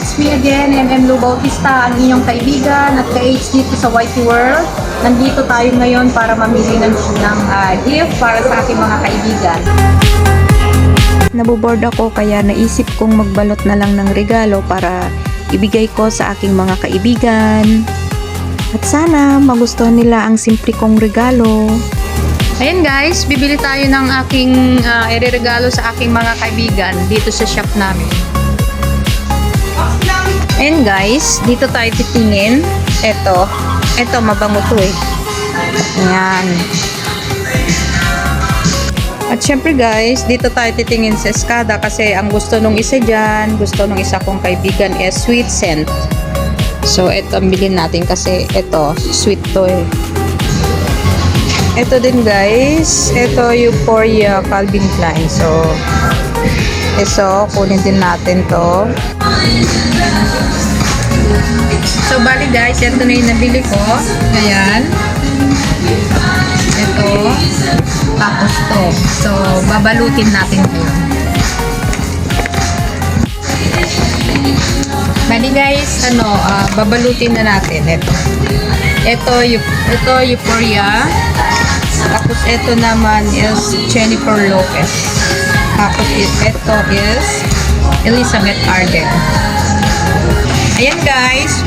It's me again, MM Lou Bautista, ang inyong kaibigan at ka-H dito sa Whitey World. Nandito tayo ngayon para mamili ng gift para sa aking mga kaibigan. Naboboard ako kaya naisip kong magbalot na lang ng regalo para ibigay ko sa aking mga kaibigan. At sana magustuhan nila ang simple kong regalo. Ayan guys, bibili tayo ng aking ireregalo sa aking mga kaibigan dito sa shop namin. Ayan guys, dito tayo titingin. Ito mabango to eh. Ayan. At syempre guys, dito tayo titingin sa Escada kasi ang gusto nung isa dyan, gusto nung isa kong kaibigan is sweet scent. So ito ang bilhin natin kasi ito, sweet to eh. Ito din guys, ito Euphoria Calvin Klein. So kunin din natin to. So bali guys, ito na yung nabili ko. Ayan. Ito. Tapos to. So babalutin natin ito. Bali guys, babalutin na natin ito. Ito Euphoria. Tapos ito naman is Jennifer Lopez. Tapos ito is Elizabeth Arden. Ayan guys,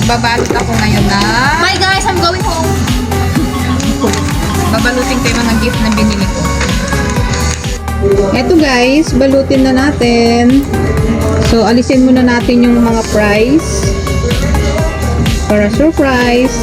magbabalot ako ngayon na. Bye guys, I'm going home. Babalutin ko yung mga gift na binili ko. Eto guys, balutin na natin. So, alisin muna natin yung mga prize. Para surprise.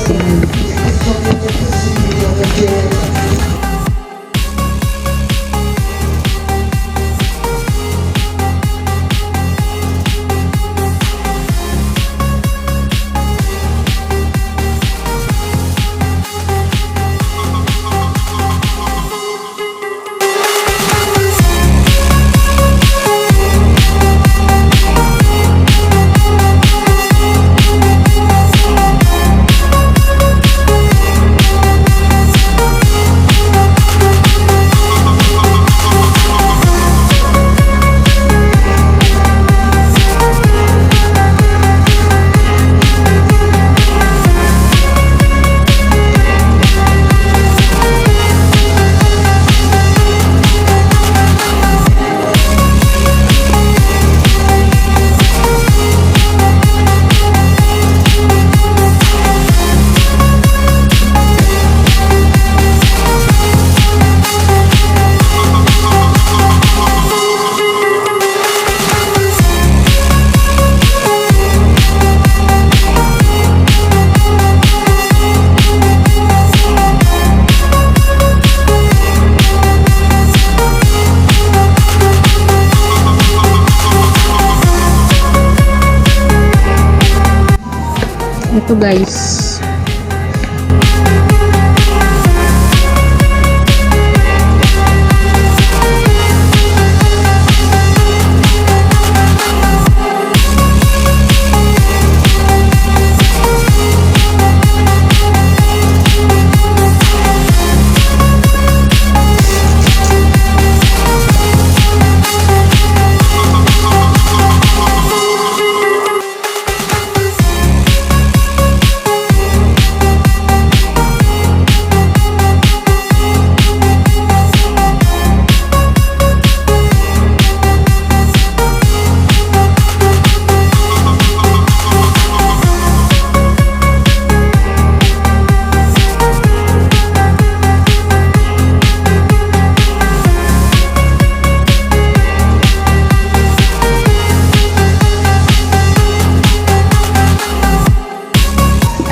Ito guys.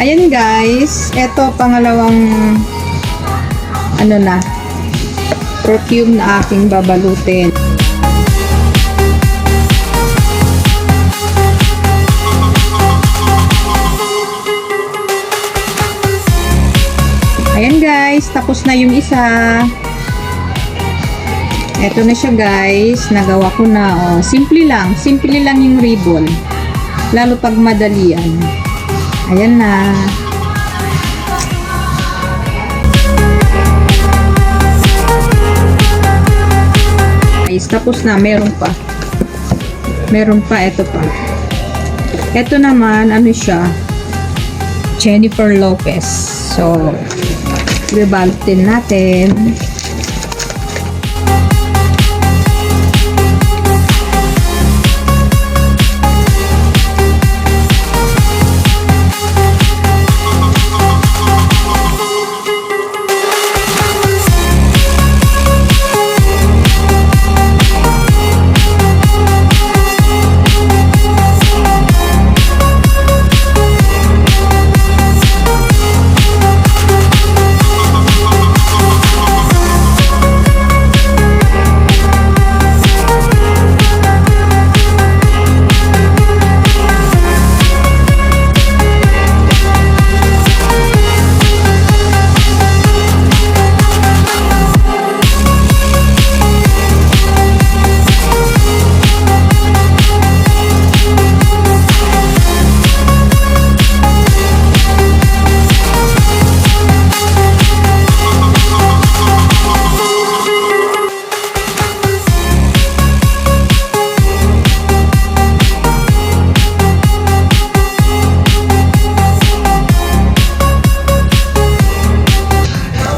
Ayan guys, eto pangalawang perfume na aking babalutin. Ayan guys, tapos na yung isa. Eto na siya guys, nagawa ko na. Simple lang yung ribbon. Lalo pag madalian. Ayan na. Tapos na, meron pa. Meron pa, ito pa. Ito naman, ano siya? Jennifer Lopez. So, ibabalot din natin.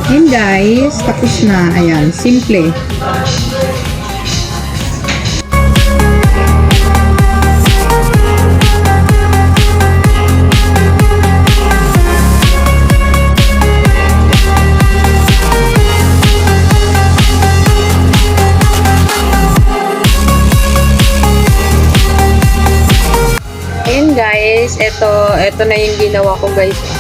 Ayan guys, tapos na. Ayan, simple. Ayan guys, ito na yung ginawa ko guys.